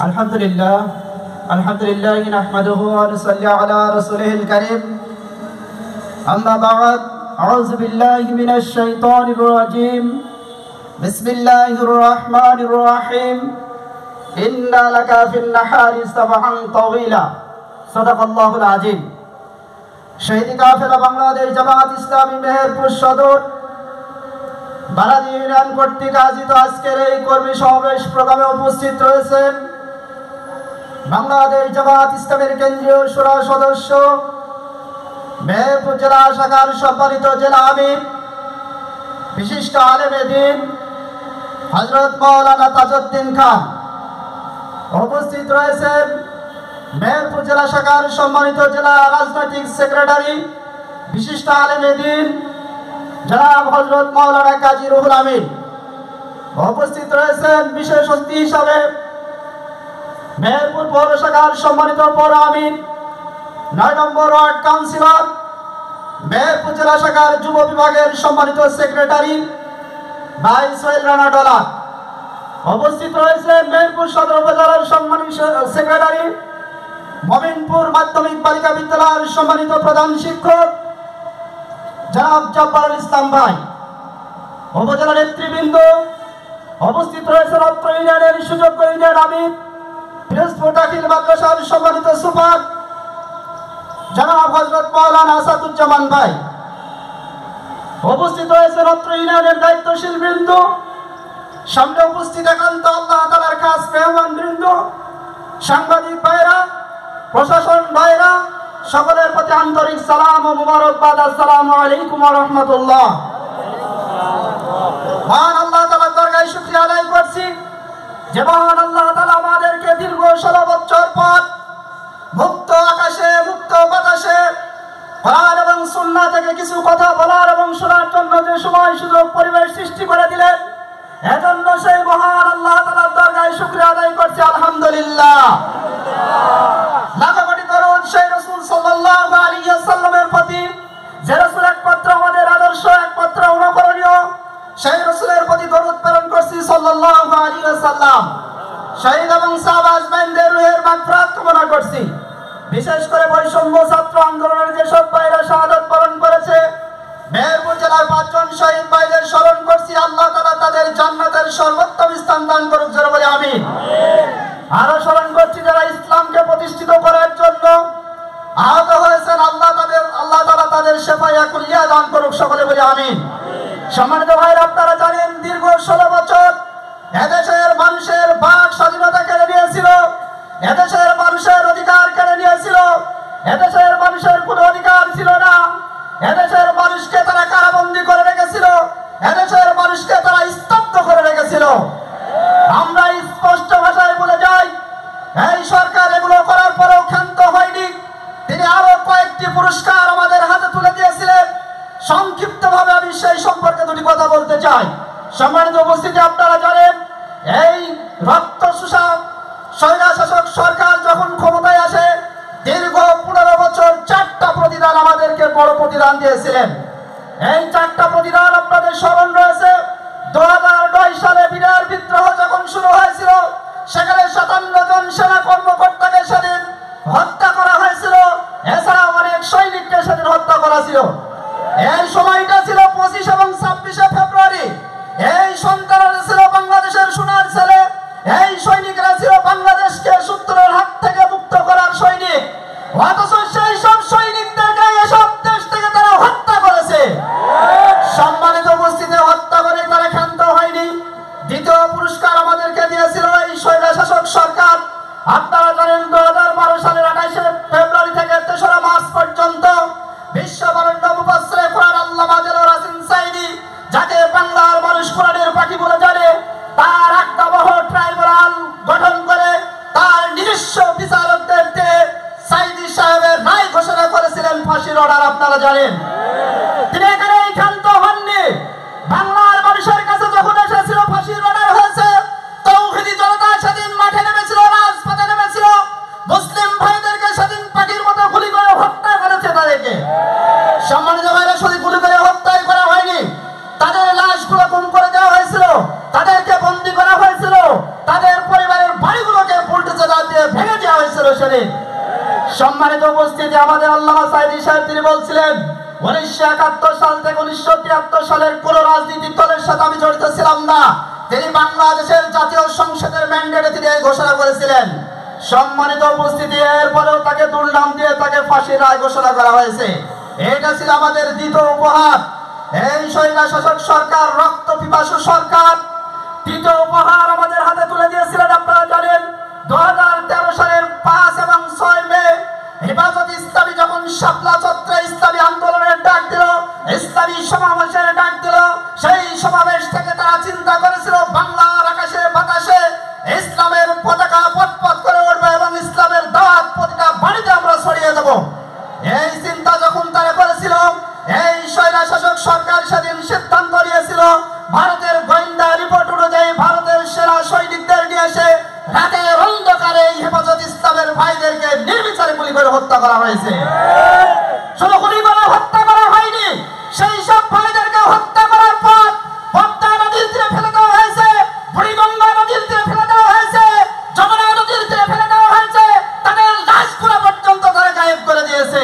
আলহামদুলিল্লাহ নাহমাদুহু ওয়া নুসাল্লি আলা রাসূলিল কারীম আম্মা বা'দ আউযু বিল্লাহি মিনাশ শাইতানির রাজীম বিসমিল্লাহির রাহমানির রহিম ইন্না লাকা ফিন নাহারি সাবহান তাওয়িলা সাদাকাল্লাহুল আযীম। শহীদ কাফেলা বাংলাদেশ জামাত ইসলামী মেহেরপুর সদর বারাদি ইউনিয়ন কর্তৃক আয়োজিত আজকের এই কর্মী সমাবেশ প্রোগ্রামে উপস্থিত রয়েছেন বাংলাদেশ জামাত ইসলামের কেন্দ্রীয় শুরা সদস্য মেহেরপুর জেলা শাখার সম্মানিত জেলা আমির বিশিষ্ট আলেমে দ্বীন হযরত মাওলানা তাজউদ্দিন খান। উপস্থিত রয়েছেন মেহেরপুর জেলা শাখার সম্মানিত জেলা রাজনৈতিক সেক্রেটারি বিশিষ্ট আলেমে দ্বীন জনাব হযরত মাওলানা কাজী রুহুল আমিন। উপস্থিত রয়েছেন বিশেষ অতিথি হিসাবে মেহেরপুর পৌর শাখার সম্মানিত পৌর আমির ৯ নম্বর ওয়ার্ড কাউন্সিলর মেহেরপুর জেলা শাখার যুব বিভাগের সম্মানিত সেক্রেটারি ভাই সোহেল রানা ডলার। উপস্থিত রয়েছেন মেহেরপুর সদর উপজেলার সম্মানিত সেক্রেটারি মমিনপুর মাধ্যমিক বালিকা বিদ্যালয়ের সম্মানিত প্রধান শিক্ষক জনাব জব্বারুল ইসলাম ভাই। উপজেলা নেতৃবৃন্দ উপস্থিত রয়েছেন অত্র ইউনিয়নের সুযোগ্য ইউনিয়ন আমির পিরোজপুর দাখিল মাদ্রাসার সম্মানিত সুপার জনাব হযরত মাওলানা আসাদুজ্জামান ভাই। উপস্থিত রয়েছেন অত্র ইউনিয়নের দায়িত্বশীল বৃন্দ, সামনে উপস্থিত একান্ত আল্লাহ তাআলার খাস মেহমান বৃন্দ, সাংবাদিক ভাইরা, প্রশাসন ভাইরা, সকলের প্রতি আন্তরিক সালাম ও মুবারকবাদ। আসসালামু আলাইকুম ওয়া রাহমাতুল্লাহ। মহান আল্লাহ তাআলার দরগায় শুকরিয়া আদায় করছি যে মহান আল্লাহ তাআলা আমাদেরকে দীর্ঘ 16 বছর পর মুক্ত আকাশে মুক্ত বাতাসে কোরআন এবং সুন্নাহ থেকে কিছু কথা বলার এবং শোনার জন্য যে সময় সুযোগ পরিবেশ সৃষ্টি করে দিলেন, এজন্য সেই মহান আল্লাহ তাআলার দরগায় শুকরিয়া আদায় করছি আলহামদুলিল্লাহ। লাখো কোটি দরুদ সেই রাসূল সাল্লাল্লাহু আলাইহি ওয়াসাল্লামের প্রতি, যে রাসূল একমাত্র আমাদের আদর্শ, একমাত্র অনুকরণীয়, সেই রাসূলের প্রতি দরুদ প্রেরণ করছি সাল্লাল্লাহু আলাইহি ওয়াসাল্লাম। শহীদ এবং সাহাবা আজমাইনদের রূহের মাগফিরাত কামনা করছি। বিশেষ করে বৈষম্য ছাত্র আন্দোলনের যেসব ভাইরা শাহাদাত বরণ করেছে, মেহেরপুর জেলার 5 জন শহীদ ভাইদের স্মরণ করছি। আল্লাহ তাআলা তাদের জান্নাতের সর্বোত্তম স্থান দান করুক, জোরে বলি আমিন। আরো স্মরণ করছি যারা ইসলামকে প্রতিষ্ঠিত করার জন্য আহত হয়েছেন, আল্লাহ তাআলা তাদের শেফায়ে কুল্লিয়া দান করুক, সকলে বলি আমিন। সম্মানিত ভাইরা, আপনারা জানেন দীর্ঘ 16 বছর এদেশের মানুষের বাক স্বাধীনতা কেড়ে নিয়েছিল, এদেশের মানুষের অধিকার কেড়ে নিয়েছিল, এদেশের মানুষের কোনো অধিকার ছিল না, এদেশের মানুষকে তারা কারাবন্দী করে রেখেছিল, এদেশের মানুষকে তারা স্তব্ধ করে রেখেছিল। আমরা স্পষ্ট ভাষায় বলে যাই, এই সরকার এগুলো করার পরেও ক্ষান্ত হয়নি। তিনি আরো কয়েকটি পুরস্কার আমাদের হাতে তুলে দিয়েছিলেন। সংক্ষিপ্তভাবে আমি সেই সম্পর্কে দুটি কথা বলতে চাই। সম্মানিত উপস্থিতি, আপনারা জানেন এই রক্তচোষা স্বৈরশাসক সরকার যখন ক্ষমতায় আসে দীর্ঘ 15 বছর 4টা প্রতিদান আমাদেরকে বড় প্রতিদান দিয়েছিলেন। এই 4টা প্রতিদান আপনাদের স্মরণ রয়েছে। 2009 সালে বিরাট বিদ্রোহ যখন শুরু হয়েছিল, সেখানে 57 জন সেনা কর্মকর্তাকে সেদিন হত্যা করা হয়েছিল, এছাড়া অনেক সৈনিককে সেদিন হত্যা করা ছিল। এই সময়টা ছিল 25 এবং 26 ফেব্রুয়ারি। এই সন্তানরা ছিল বাংলাদেশের সোনার ছেলে, এই সৈনিকরা ছিল বাংলাদেশকে শত্রুর হাত থেকে মুক্ত করার সৈনিক। অথচ সেই সব সৈনিকদেরকে এসব দেশ থেকে তারা হত্যা করেছে। সম্মানিত উপস্থিতি, হত্যা করে তারা ক্ষান্ত হয়নি। দ্বিতীয় পুরস্কার আমাদেরকে দিয়েছিল এই স্বৈরশাসক সরকার। আপনারা জানেন 2012 সালের 28 ফেব্রুয়ারি থেকে 3রা মার্চ পর্যন্ত বিশ্ববরেণ্য মুফাসসিরে কোরআন আল্লামা দেলোয়ার হোসেন সাঈদী, যাকে বাংলার মানুষ কোরআনের পাখি বলে জানে, তার আজ্ঞাবহ ট্রাইব্যুনাল গঠন করে তার নিজস্ব বিচারকদের দিয়ে সাঈদী সাহেবের রায় ঘোষণা করেছিলেন ফাঁসির অর্ডার। আপনারা জানেন তিনি এখানে ক্ষান্ত হননি। বাংলার মানুষের কাছে যখন এসেছিল ফাঁসির অর্ডার হয়েছে, তৌহিদি জনতা সেদিন মাঠে নেমেছিল, রাজপথে নেমেছিল, মুসলিম ভাইদেরকে সেদিন পাখির মতো গুলি করে হত্যা করেছে তাদেরকে। সম্মানিত ভাইরা, শুধু গুলি করে হত্যাই করা হয়নি, তাদের লাশগুলো গুম করে দেওয়া হয়েছিল। সম্মানিত উপস্থিতি, আমাদের আল্লামা সাঈদী সাহেব তিনি বলছিলেন 1971 সাল থেকে 1973 সালের কোন রাজনৈতিক দলের সাথে আমি জড়িত ছিলাম না। তিনি বাংলাদেশের জাতীয় সংসদের ম্যান্ডেটে তিনি ঘোষণা করেছিলেন। সম্মানিত উপস্থিতি, এরপরেও তাকে দুর্নাম দিয়ে তাকে ফাঁসির রায় ঘোষণা করা হয়েছে। এটা ছিল আমাদের দ্বিতীয় উপহার। এই স্বৈরশাসক সরকার, রক্ত পিপাসু সরকার তৃতীয় উপহার আমাদের হাতে তুলে দিয়েছিলেন। আপনারা জানেন 2013 সালের 5 এবং 6 মে হেফাজত ইসলামী যখন শাপলা চত্বরে ইসলামী আন্দোলনের ডাক দিল, ইসলামী সমাবেশের ডাক দিল, সেই সমাবেশ থেকে তারা চিন্তা করেছিল বাংলার আকাশে বাতাসে ইসলামের পতাকা পথ করে উঠবে এবং ইসলামের দাওয়াত প্রতিটা বাড়িতে আমরা ছড়িয়ে দেব। এই চিন্তা যখন তারা করেছিল, এই স্বৈরশাসক সরকার সেদিন সিদ্ধান্ত নিয়েছিল ভারতের গোয়েন্দা রিপোর্ট অনুযায়ী ভারতের সেনা সৈনিকদের নিয়ে এসে রাতের অন্ধকারে হেফাজত ইসলামের ভাইদেরকে নির্বিচারে গুলি করে হত্যা করা হয়েছে। শুধু গুলি করে হত্যা করা হয়নি, সেই সব ভাইদেরকে হত্যা করার পর পদ্মা নদীর তীরে ফেলে দেওয়া হয়েছে, বুড়িগঙ্গা নদীর তীরে ফেলে দেওয়া হয়েছে, যমুনা নদীর তীরে ফেলে দেওয়া হয়েছে, তাদের লাশগুলো পর্যন্ত তারা গায়েব করে দিয়েছে।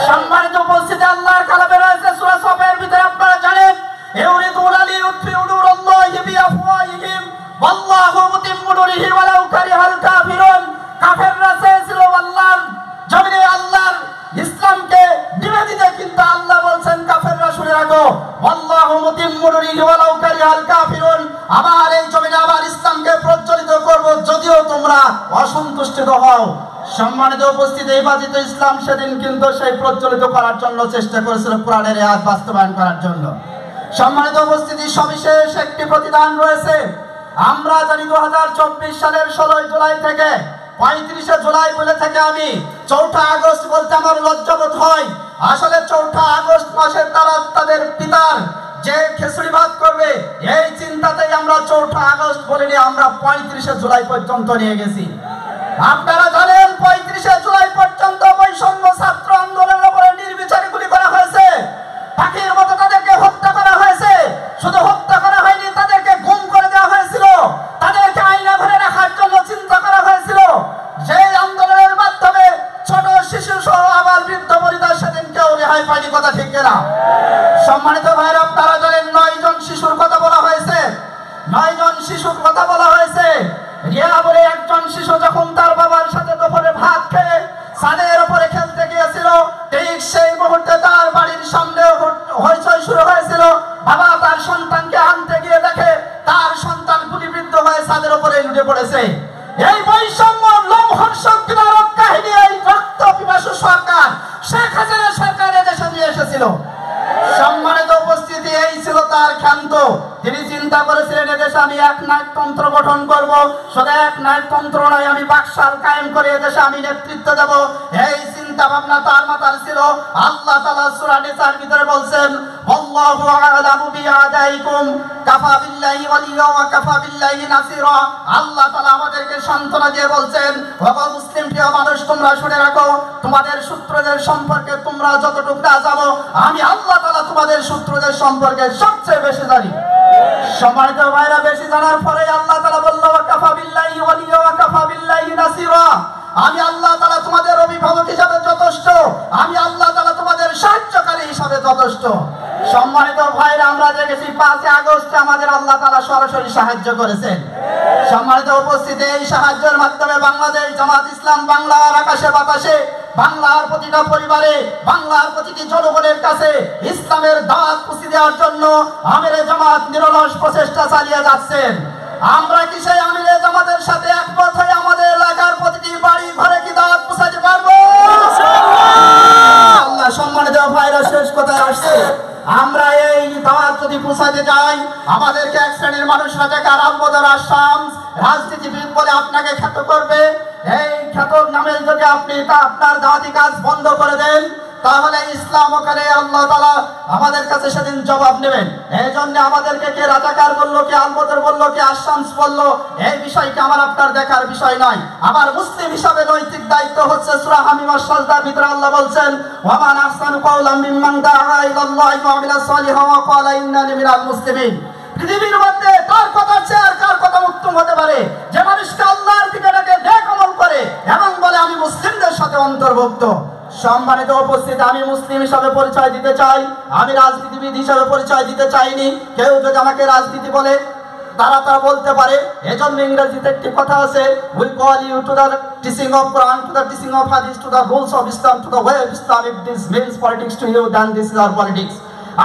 সম্মানিত উপস্থিতি, আল্লাহর কালামে রয়েছে সূরা সফের ভিতরে আপনারা জানেন ইউরিদুনা লিইউতফিউ নূরাল্লাহি বিআফওয়াহিহিম ওয়াল্লাহু মুতিম্মু নূরিহি ওয়ালাউ কারিহাল কাফিরুন। কাফেররা চেয়েছিল আল্লাহর জমিনে আল্লাহর ইসলামকে নিভে দিতে, কিন্তু আল্লাহ বলছেন কাফেররা শুনে রাখো ওয়াল্লাহু মুতিম্মু নূরিহি ওয়ালাউ কারিহাল কাফিরুন, আমার এই জমিনে আবার ইসলামকে প্রজ্বলিত করব যদিও তোমরা অসন্তুষ্ট হও। সম্মানিত উপস্থিতি, হেফাজত ইসলাম সেদিন কিন্তু সেই প্রজ্বলিত করার জন্য চেষ্টা করেছিল, কোরআনের আয়াত বাস্তবায়ন করার জন্য। সম্মানিত উপস্থিতি, সবিশেষ একটি প্রতিদান রয়েছে। আমরা জানি 2024 সালের 16 জুলাই থেকে 35 জুলাই বলে থেকে আমি 4 আগস্ট বলতে আমার লজ্জাবোধ হয়। আসলে 4 আগস্ট মাসে তারা তাদের পিতার যে খিচুড়ি ভাত করবে এই চিন্তাতেই আমরা 4 আগস্ট বলিনি, আমরা 35 জুলাই পর্যন্ত নিয়ে গেছি। আপনারা জানেন 35 জুলাই পর্যন্ত বৈষম্য ছাত্র আন্দোলনের উপরে নির্বিচারে গুলি করা হয়েছে, পাখির মতো তাদেরকে হত্যা করা হয়েছে। শুধু হত্যা করা হয়নি, তাদেরকে গুম করে দেওয়া হয়েছিল, তাদেরকে আয়না ঘরে রাখার জন্য চিন্তা করা হয়েছিল। সেই আন্দোলনের মাধ্যমে ছোট শিশু সহ আবার বৃদ্ধ বনিতা সেদিন কেউ রেহাই পায়নি, কথা ঠিক কিনা? সম্মানিত ভাইরা, আপনারা জানেন 9 জন শিশুর কথা বলা হয়েছে, 9 জন শিশুর কথা বলা হয়েছে। রিয়া বলে একজন শিশু যখন তার বাবার সাথে দুপুরে ভাত খেয়ে ছাদের উপরে খেলতে গিয়েছিল, ঠিক সেই মুহূর্তে তার বাড়ির সামনে হইচই শুরু হয়েছিল। বাবা তার সন্তানকে আনতে গিয়ে দেখে তার সন্তান গুলিবিদ্ধ হয়ে ছাদের উপরে লুটে পড়েছে। এই বৈষম্য লোমহর্ষক বিদারক কাহিনী এই রক্ত পিপাসু সরকার শেখ হাসিনা সরকার এদেশে নিয়ে এসেছিল। সম্মানিত উপস্থিতি, এই ছিল তার ক্ষান্ত। তিনি চিন্তা করেছিলেন এদেশে আমি এক নায়কতন্ত্র গঠন করব, শুধু এক নায়কতন্ত্র নয়, আমি বাকশাল কায়েম করে এদেশে আমি নেতৃত্ব দেব। এই চিন্তা ভাবনা তার মাথায় ছিল। আল্লাহ তাআলা সূরা নিসার ভিতরে বলছেন আল্লাহু আ'লামু বিআদাইকুম কাফা বিল্লাহি ওয়ালিয়্যা ওয়া কাফা বিল্লাহি নাসিরা। আল্লাহ তাআলা আমাদেরকে সান্ত্বনা দিয়ে বলছেন, ও মুসলিম প্রিয় মানুষ, তোমরা শুনে রাখো, তোমাদের শত্রুদের সম্পর্কে তোমরা যতটুকু না জানো, আমি আল্লাহ তাআলা তোমাদের শত্রুদের সম্পর্কে সবচেয়ে বেশি জানি। সম্মানিত ভাইরা, বেশি জানার পরে আল্লাহ তাআলা বলল ওয়া কাফা বিল্লাহি ওয়ালিয়্যা ওয়া কাফা বিল্লাহি নাসিরা, আমি আল্লাহ তাআলা তোমাদের অভিভাবক হিসাবে যথেষ্ট, আমি আল্লাহ তাআলা তোমাদের সাহায্যকারী হিসাবে যথেষ্ট। সম্মানিত ভাইরা, আমরা দেখেছি 5 আগস্টে আমাদের আল্লাহ তাআলা সরাসরি সাহায্য করেছেন। সম্মানিত উপস্থিতি, এই সাহায্যের মাধ্যমে বাংলাদেশ জামাত ইসলাম বাংলার আকাশে বাতাসে, বাংলার প্রতিটা পরিবারে, বাংলার প্রতিটি জনগণের কাছে ইসলামের দাওয়াত পৌঁছে দেওয়ার জন্য আমিরে জামাত নিরলস প্রচেষ্টা চালিয়ে যাচ্ছেন। আমরা কি সেই আমিরে জামাতের সাথে একমত হয়ে আমাদের এলাকার প্রতিটি বাড়ি ঘরে কি দাওয়াত পৌঁছাতে পারবো? আল্লাহ। সম্মানিত ভাইরা, শেষ কথায় আসছে, আমরা এই দাওয়াত যদি পৌঁছাতে যাই, আমাদেরকে এক শ্রেণীর মানুষরা দেখে আরামবাদর শামস রাজনীতিবিদ বলে আপনাকে খ্যাত করবে। এই খ্যাতর নামে যদি আপনি আপনার দাওয়াতি কাজ বন্ধ করে দেন, তাহলে ইসলাম ওখানে আল্লাহ তাআলা আমাদের কাছে সেদিন জবাব নেবেন। এই জন্য আমাদেরকে কে রাজাকার বললো, কে আলবদর বললো, কে আশামস বললো, এই বিষয়টা আমার আপনার দেখার বিষয় নয়। আমার মুসলিম হিসাবে নৈতিক দায়িত্ব হচ্ছে সূরা হামিম আস-সাজদার ভিতরে আল্লাহ বলছেন ওয়া মান আহসানু কাওলাম মিম্মান দাআ ইলাল্লাহি ওয়া আমিলা সালিহান ওয়া ক্বালা ইন্নানি মিনাল মুসলিমিন। পৃথিবীর মধ্যে কার কথা চেয়ে আর কার কথা উত্তম হতে পারে? যে মানুষটা আল্লাহর দিকে ডাকে, নেক আমল করে এবং বলে আমি মুসলিমদের সাথে অন্তর্ভুক্ত। সম্মানিত উপস্থিতি, আমি মুসলিম হিসাবে পরিচয় দিতে চাই, আমি রাজনীতিবিদ হিসাবে পরিচয় দিতে চাইনি। কেউ যদি আমাকে রাজনীতি বলে তারা বলতে পারে। এজন্য ইংরেজিতে একটি কথা আছে, we call you to the teaching of Quran, to the teaching of Hadith, to the rules of Islam, to the way of Islam. If this means politics to you, then this is our politics.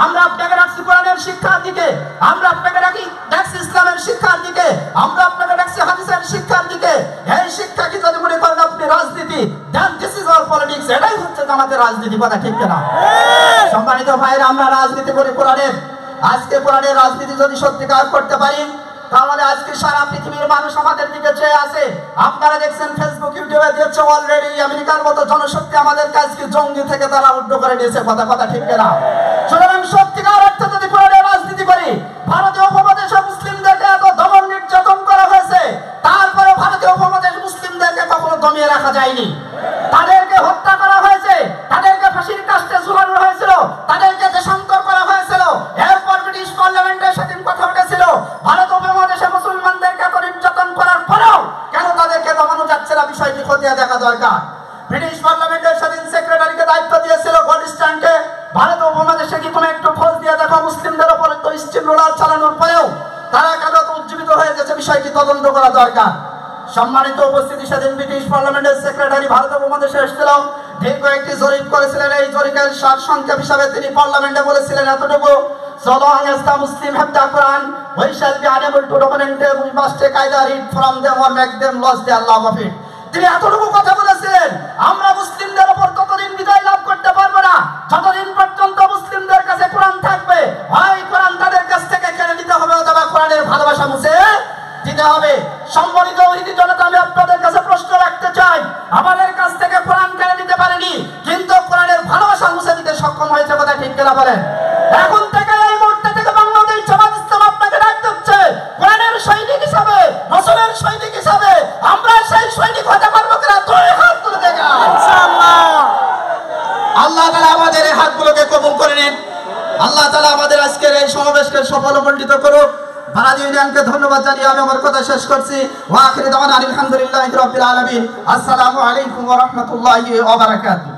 আমরা আপনাকে রাখছি কোরআনের শিক্ষার দিকে, আমরা আপনাকে রাখছি ইসলামের শিক্ষার দিকে, আমরা আপনাকে রাখছি হাদিসের শিক্ষার দিকে। এই শিক্ষাকে যদি মনে করেন আপনি রাজনীতি, দেন দিস ইজ আওয়ার পলিটিক্স। এটাই হচ্ছে আমাদের রাজনীতি, কথা ঠিক কিনা? সম্মানিত ভাইরা, আমরা রাজনীতি করি কোরআনের। আজকে কোরআনের রাজনীতি যদি সত্যিকার করতে পারি, তাহলে আজকে সারা পৃথিবীর মানুষ আমাদের দিকে চেয়ে আছে। আপনারা দেখছেন ফেসবুক, ইউটিউবে দিচ্ছে অলরেডি আমেরিকার মতো জনশক্তি আমাদের কাজকে জঙ্গি থেকে তারা উদ্ধার করে নিয়েছে, কথা ঠিক কিনা? সুতরাং সত্যিকার অর্থে যদি কোরআনের রাজনীতি করি, ভারতীয় উপমহাদেশে মুসলিমদেরকে এত দমন নির্যাতন করা হয়েছে, তারপরে ভারতীয় উপমহাদেশ মুসলিমদেরকে কখনো দমিয়ে রাখা যায়নি। তাদেরকে হত্যা করা হয়েছে, তাদেরকে ফাঁসির কাস্টে ঝুলানো হয়েছিল, তাদেরকে দেশান্তর করা হয়েছিল। এরপর ব্রিটিশ পার্লামেন্টে সেদিন কথা উঠেছিল, ভারত উপমহাদেশে মুসলমানদেরকে এত নির্যাতন করার পরেও কেন তাদেরকে দমানো যাচ্ছে না, বিষয়টি খতিয়ে দেখা দরকার। ব্রিটিশ পার্লামেন্টের সেদিন সেক্রেটারিকে দায়িত্ব দিয়েছিল গোল্ডস্টাইনকে, ভারত উপমহাদেশে কি কোনো একটু খোঁজ দিয়ে দেখো মুসলিমদের উপরে তো স্টিম রোলার চালানোর পরেও তারা কেন উজ্জীবিত হয়ে গেছে, বিষয়টি তদন্ত করা দরকার। সম্মানিত উপস্থিতি, সেদিন ব্রিটিশ পার্লামেন্টের সেক্রেটারি ভারত উপমহাদেশে এসেছিল, দীর্ঘ একটি জরিপ করেছিলেন। এই জরিপের সারসংক্ষেপ হিসাবে তিনি পার্লামেন্টে বলেছিলেন এতটুকু, so long as the Muslim have the Quran, we shall be unable to dominate them, we must take either it from them or make them lose their love of it. তিনি এতটুকু কথা বলেছিলেন, আমরা মুসলিমদের উপর ততদিন বিজয় লাভ করতে পারবো না যতদিন পর্যন্ত মুসলিমদের কাছে কোরআন থাকবে। হয় কোরআন তাদের কাছ থেকে কেড়ে নিতে হবে, অথবা কোরআনের ভালোবাসা মুছে দিতে হবে। সম্মানিত ওহিদি জনতা, আমি আপনাদের কাছে প্রশ্ন রাখতে চাই, আমাদের কাছ থেকে কোরআন কেড়ে নিতে পারেনি, কিন্তু কোরআনের ভালোবাসা মুছে দিতে সক্ষম হয়েছে, কথা ঠিক কিনা বলেন? এখন থেকে এই মুহূর্তে থেকে বাংলাদেশ জামাত ইসলাম আপনাকে ডাকতে হচ্ছে কোরআনের সৈনিক হিসাবে, রাসূলের সৈনিক হিসাবে। আমরা সেই সৈনিক হতে পারবো কিনা? দুই হাত তুলে দেখান ইনশাআল্লাহ। আল্লাহ তাআলা আমাদের এই হাতগুলোকে কবুল করে নিন। আল্লাহ তাআলা আমাদের আজকের এই সমাবেশকে সফল ও মণ্ডিত করুক। বারাদি ইউনিয়নকে ধন্যবাদ জানিয়ে আমি আমার কথা শেষ করছি। ওয়া আখিরু দাওয়ানা আলহামদুলিল্লাহি রাব্বিল আলামিন। আসসালামু আলাইকুম ওয়া রাহমাতুল্লাহি ওয়া বারাকাতুহু।